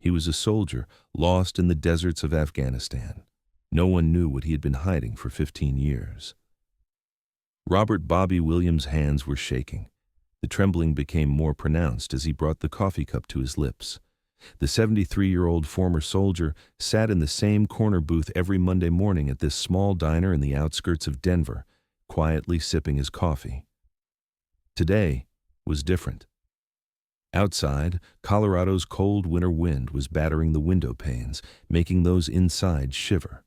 He was a soldier lost in the deserts of Afghanistan. No one knew what he had been hiding for 15 years. Robert Bobby Williams' hands were shaking. The trembling became more pronounced as he brought the coffee cup to his lips. The 73-year-old former soldier sat in the same corner booth every Monday morning at this small diner in the outskirts of Denver, quietly sipping his coffee. Today was different. Outside, Colorado's cold winter wind was battering the window panes, making those inside shiver.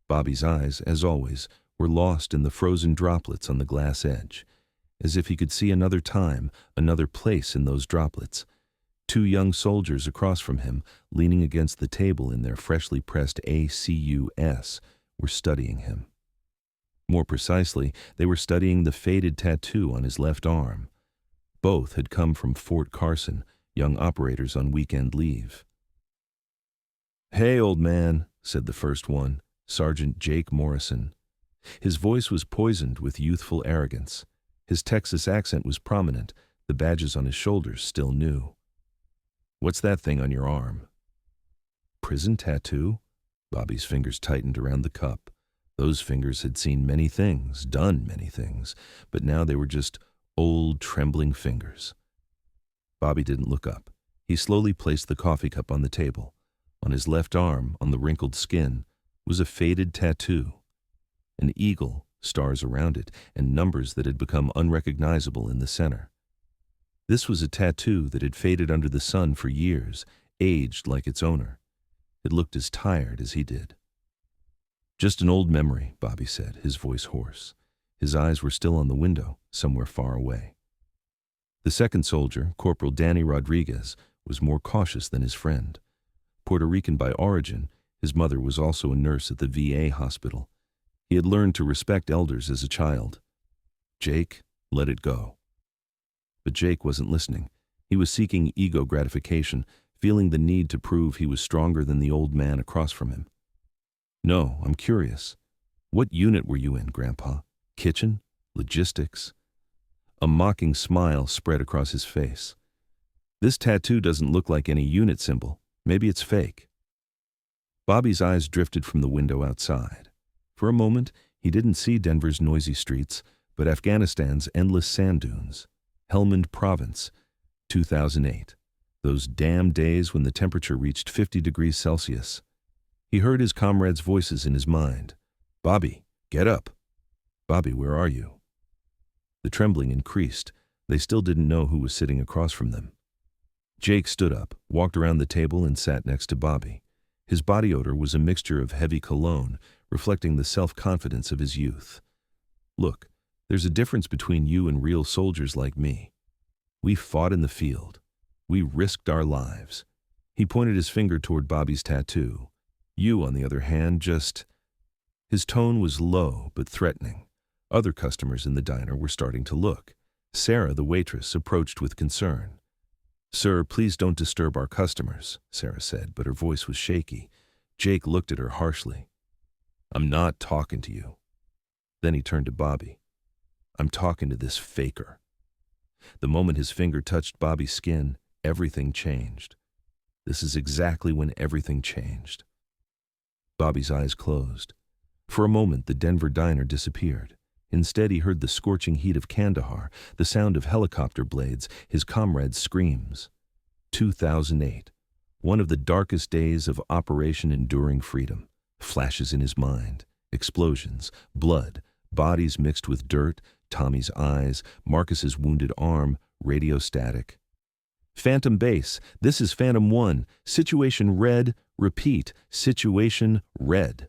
Bobby's eyes, as always, were lost in the frozen droplets on the glass edge, as if he could see another time, another place in those droplets. Two young soldiers across from him, leaning against the table in their freshly pressed ACUS, were studying him. More precisely, they were studying the faded tattoo on his left arm. Both had come from Fort Carson, young operators on weekend leave. "Hey, old man," said the first one, Sergeant Jake Morrison. His voice was poisoned with youthful arrogance. His Texas accent was prominent, the badges on his shoulders still new. "What's that thing on your arm?" "Prison tattoo?" Bobby's fingers tightened around the cup. Those fingers had seen many things, done many things, but now they were just old, trembling fingers. Bobby didn't look up. He slowly placed the coffee cup on the table. On his left arm, on the wrinkled skin, was a faded tattoo. An eagle, stars around it, and numbers that had become unrecognizable in the center. This was a tattoo that had faded under the sun for years, aged like its owner. It looked as tired as he did. "Just an old memory," Bobby said, his voice hoarse. His eyes were still on the window, somewhere far away. The second soldier, Corporal Danny Rodriguez, was more cautious than his friend. Puerto Rican by origin, his mother was also a nurse at the VA hospital. He had learned to respect elders as a child. "Jake, let it go." But Jake wasn't listening. He was seeking ego gratification, feeling the need to prove he was stronger than the old man across from him. "No, I'm curious. What unit were you in, Grandpa? Kitchen? Logistics?" A mocking smile spread across his face. "This tattoo doesn't look like any unit symbol. Maybe it's fake." Bobby's eyes drifted from the window outside. For a moment, he didn't see Denver's noisy streets, but Afghanistan's endless sand dunes. Helmand Province, 2008. Those damn days when the temperature reached 50 degrees Celsius. He heard his comrades' voices in his mind. "Bobby, get up. Bobby, where are you?" The trembling increased. They still didn't know who was sitting across from them. Jake stood up, walked around the table, and sat next to Bobby. His body odor was a mixture of heavy cologne, reflecting the self-confidence of his youth. "Look, there's a difference between you and real soldiers like me. We fought in the field. We risked our lives." He pointed his finger toward Bobby's tattoo. "You, on the other hand, just—" His tone was low but threatening. Other customers in the diner were starting to look. Sarah, the waitress, approached with concern. "Sir, please don't disturb our customers," Sarah said, but her voice was shaky. Jake looked at her harshly. "I'm not talking to you." Then he turned to Bobby. "I'm talking to this faker." The moment his finger touched Bobby's skin, everything changed. This is exactly when everything changed. Bobby's eyes closed. For a moment, the Denver diner disappeared. Instead, he heard the scorching heat of Kandahar, the sound of helicopter blades, his comrades' screams. 2008. One of the darkest days of Operation Enduring Freedom. Flashes in his mind. Explosions. Blood. Bodies mixed with dirt. Tommy's eyes. Marcus's wounded arm. Radio static. "Phantom Base. This is Phantom 1. Situation red. Repeat. Situation red."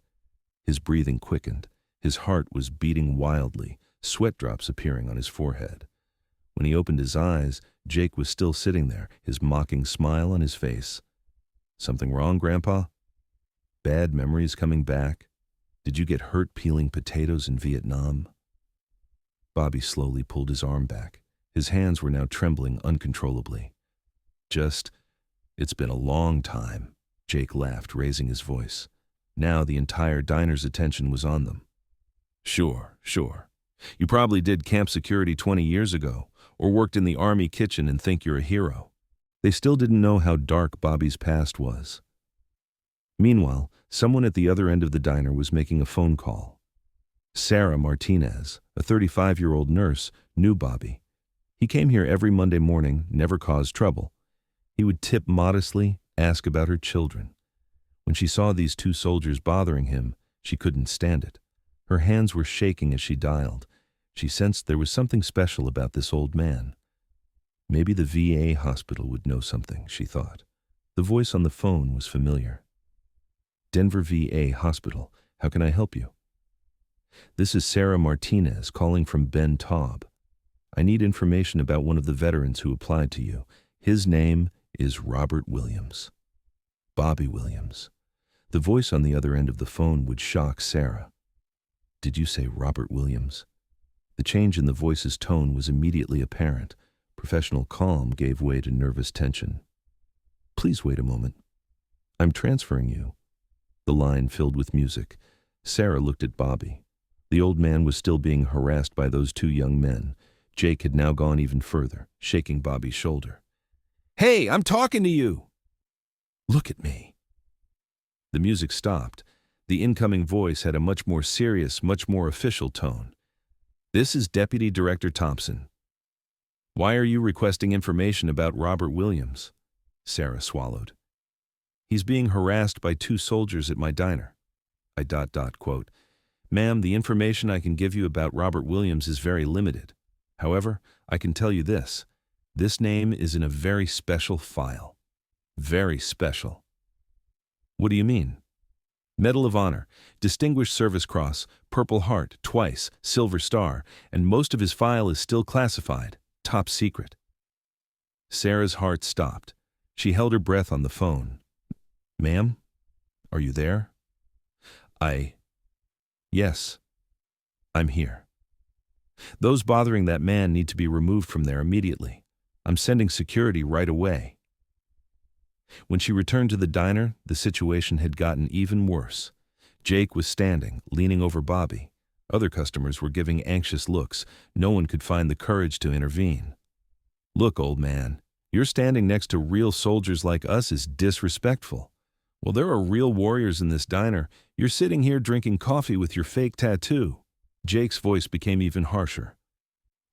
His breathing quickened. His heart was beating wildly, sweat drops appearing on his forehead. When he opened his eyes, Jake was still sitting there, his mocking smile on his face. "Something wrong, Grandpa? Bad memories coming back? Did you get hurt peeling potatoes in Vietnam?" Bobby slowly pulled his arm back. His hands were now trembling uncontrollably. It's been a long time," Jake laughed, raising his voice. Now the entire diner's attention was on them. Sure. You probably did camp security 20 years ago, or worked in the army kitchen and think you're a hero." They still didn't know how dark Bobby's past was. Meanwhile, someone at the other end of the diner was making a phone call. Sarah Martinez, a 35-year-old nurse, knew Bobby. He came here every Monday morning, never caused trouble. He would tip modestly, ask about her children. When she saw these two soldiers bothering him, she couldn't stand it. Her hands were shaking as she dialed. She sensed there was something special about this old man. Maybe the VA hospital would know something, she thought. The voice on the phone was familiar. Denver VA Hospital, how can I help you? This is Sarah Martinez calling from Ben Taub. I need information about one of the veterans who applied to you. His name is Robert Williams. Bobby Williams. The voice on the other end of the phone would shock Sarah. Did you say Robert Williams? The change in the voice's tone was immediately apparent. Professional calm gave way to nervous tension. Please wait a moment. I'm transferring you. The line filled with music. Sarah looked at Bobby. The old man was still being harassed by those two young men. Jake had now gone even further, shaking Bobby's shoulder. Hey, I'm talking to you! Look at me. The music stopped. The incoming voice had a much more serious, much more official tone. This is Deputy Director Thompson. Why are you requesting information about Robert Williams? Sarah swallowed. He's being harassed by two soldiers at my diner. Quote, Ma'am, the information I can give you about Robert Williams is very limited. However, I can tell you this. This name is in a very special file. Very special. What do you mean? Medal of Honor, Distinguished Service Cross, Purple Heart, twice, Silver Star, and most of his file is still classified, top secret. Sarah's heart stopped. She held her breath on the phone. Ma'am, are you there? Yes, I'm here. Those bothering that man need to be removed from there immediately. I'm sending security right away. When she returned to the diner, the situation had gotten even worse. Jake was standing, leaning over Bobby. Other customers were giving anxious looks. No one could find the courage to intervene. Look, old man, you're standing next to real soldiers like us is disrespectful. Well, there are real warriors in this diner. You're sitting here drinking coffee with your fake tattoo. Jake's voice became even harsher.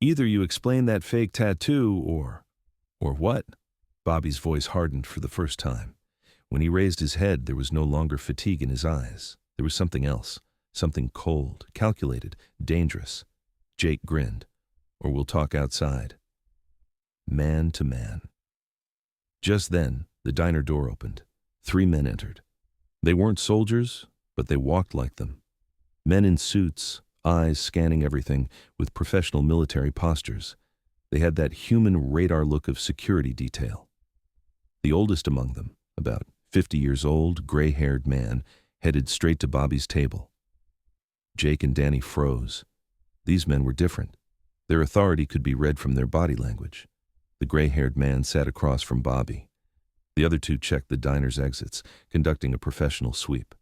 Either you explain that fake tattoo or what? Bobby's voice hardened for the first time. When he raised his head, there was no longer fatigue in his eyes. There was something else, something cold, calculated, dangerous. Jake grinned. Or we'll talk outside. Man to man. Just then, the diner door opened. 3 men entered. They weren't soldiers, but they walked like them. Men in suits, eyes scanning everything, with professional military postures. They had that human radar look of security detail. The oldest among them, about 50 years old, gray-haired man, headed straight to Bobby's table. Jake and Danny froze. These men were different. Their authority could be read from their body language. The gray-haired man sat across from Bobby. The other two checked the diner's exits, conducting a professional sweep.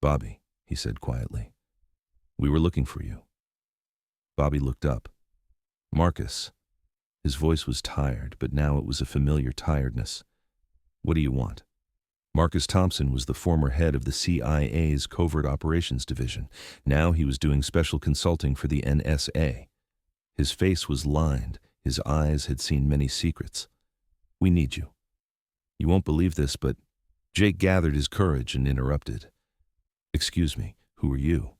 Bobby, he said quietly, we were looking for you. Bobby looked up. Marcus. His voice was tired, but now it was a familiar tiredness. What do you want? Marcus Thompson was the former head of the CIA's Covert Operations Division. Now he was doing special consulting for the NSA. His face was lined. His eyes had seen many secrets. We need you. You won't believe this, but Jake gathered his courage and interrupted. Excuse me, who are you?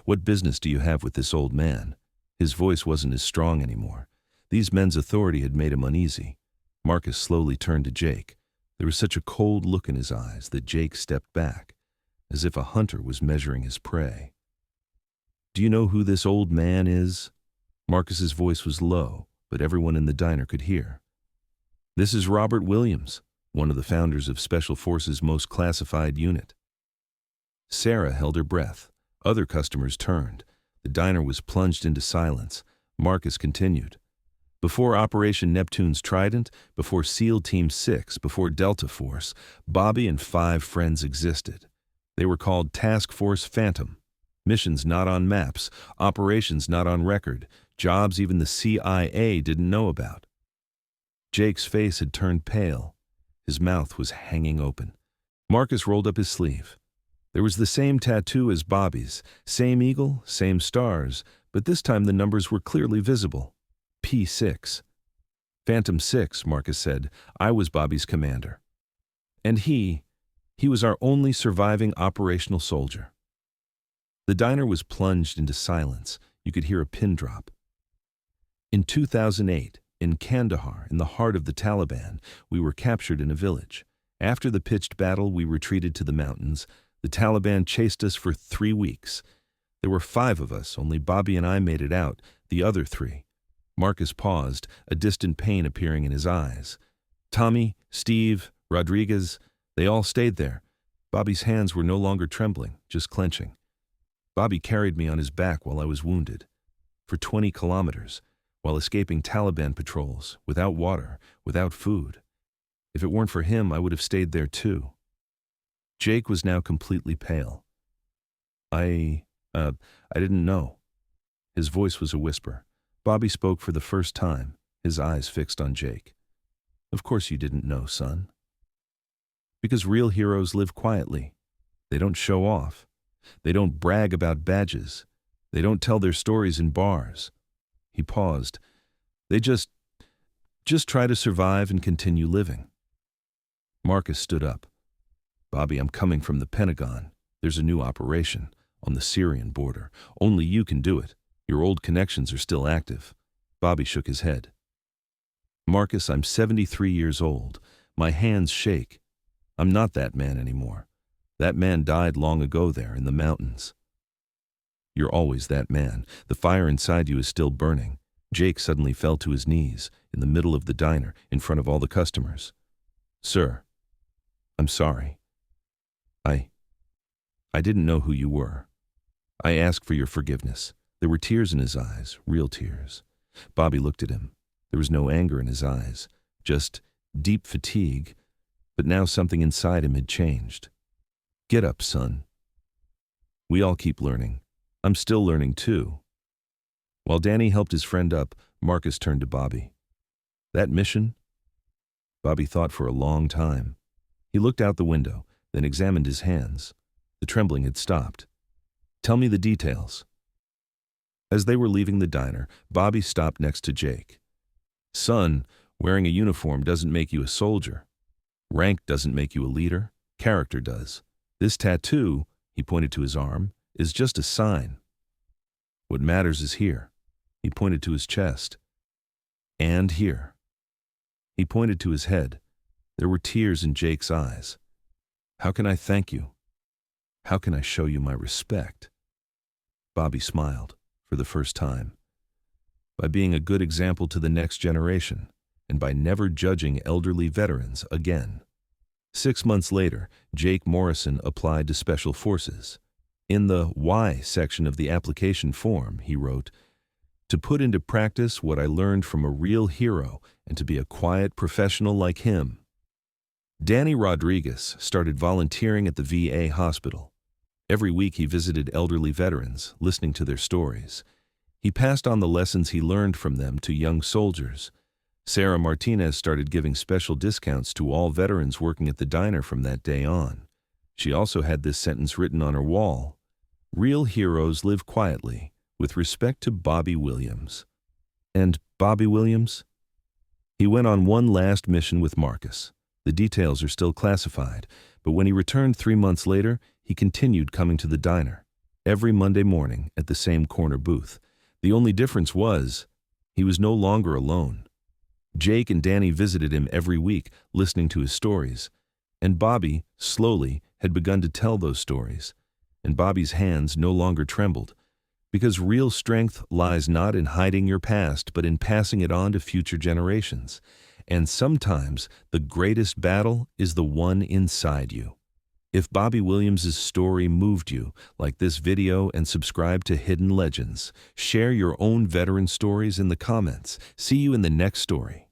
What business do you have with this old man? His voice wasn't as strong anymore. These men's authority had made him uneasy. Marcus slowly turned to Jake. There was such a cold look in his eyes that Jake stepped back, as if a hunter was measuring his prey. Do you know who this old man is? Marcus's voice was low, but everyone in the diner could hear. This is Robert Williams, one of the founders of Special Forces' most classified unit. Sarah held her breath. Other customers turned. The diner was plunged into silence. Marcus continued. Before Operation Neptune's Trident, before SEAL Team 6, before Delta Force, Bobby and 5 friends existed. They were called Task Force Phantom. Missions not on maps, operations not on record, jobs even the CIA didn't know about. Jake's face had turned pale. His mouth was hanging open. Marcus rolled up his sleeve. There was the same tattoo as Bobby's, same eagle, same stars, but this time the numbers were clearly visible. P6. Phantom 6, Marcus said. I was Bobby's commander. And he was our only surviving operational soldier. The diner was plunged into silence. You could hear a pin drop. In 2008, in Kandahar, in the heart of the Taliban, we were captured in a village. After the pitched battle, we retreated to the mountains. The Taliban chased us for 3 weeks. There were 5 of us, only Bobby and I made it out, the other 3. Marcus paused, a distant pain appearing in his eyes. Tommy, Steve, Rodriguez, they all stayed there. Bobby's hands were no longer trembling, just clenching. Bobby carried me on his back while I was wounded. For 20 kilometers, while escaping Taliban patrols, without water, without food. If it weren't for him, I would have stayed there too. Jake was now completely pale. I didn't know. His voice was a whisper. Bobby spoke for the first time, his eyes fixed on Jake. Of course you didn't know, son. Because real heroes live quietly. They don't show off. They don't brag about badges. They don't tell their stories in bars. He paused. They just try to survive and continue living. Marcus stood up. Bobby, I'm coming from the Pentagon. There's a new operation on the Syrian border. Only you can do it. Your old connections are still active. Bobby shook his head. Marcus, I'm 73 years old. My hands shake. I'm not that man anymore. That man died long ago there in the mountains. You're always that man. The fire inside you is still burning. Jake suddenly fell to his knees in the middle of the diner in front of all the customers. Sir, I'm sorry. I didn't know who you were. I ask for your forgiveness. There were tears in his eyes, real tears. Bobby looked at him. There was no anger in his eyes, just deep fatigue, but now something inside him had changed. Get up, son. We all keep learning. I'm still learning too. While Danny helped his friend up, Marcus turned to Bobby. That mission? Bobby thought for a long time. He looked out the window, then examined his hands. The trembling had stopped. Tell me the details. As they were leaving the diner, Bobby stopped next to Jake. Son, wearing a uniform doesn't make you a soldier. Rank doesn't make you a leader. Character does. This tattoo, he pointed to his arm, is just a sign. What matters is here. He pointed to his chest. And here. He pointed to his head. There were tears in Jake's eyes. How can I thank you? How can I show you my respect? Bobby smiled, for the first time. By being a good example to the next generation, and by never judging elderly veterans again. 6 months later, Jake Morrison applied to Special Forces. In the Why section of the application form, he wrote, "To put into practice what I learned from a real hero and to be a quiet professional like him." Danny Rodriguez started volunteering at the VA hospital. Every week he visited elderly veterans, listening to their stories. He passed on the lessons he learned from them to young soldiers. Sarah Martinez started giving special discounts to all veterans working at the diner from that day on. She also had this sentence written on her wall: "Real heroes live quietly, with respect to Bobby Williams." And Bobby Williams? He went on one last mission with Marcus. The details are still classified, but when he returned 3 months later, he continued coming to the diner, every Monday morning at the same corner booth. The only difference was, he was no longer alone. Jake and Danny visited him every week, listening to his stories. And Bobby, slowly, had begun to tell those stories. And Bobby's hands no longer trembled. Because real strength lies not in hiding your past, but in passing it on to future generations. And sometimes the greatest battle is the one inside you. If Bobby Williams' story moved you, like this video and subscribe to Hidden Legends. Share your own veteran stories in the comments. See you in the next story.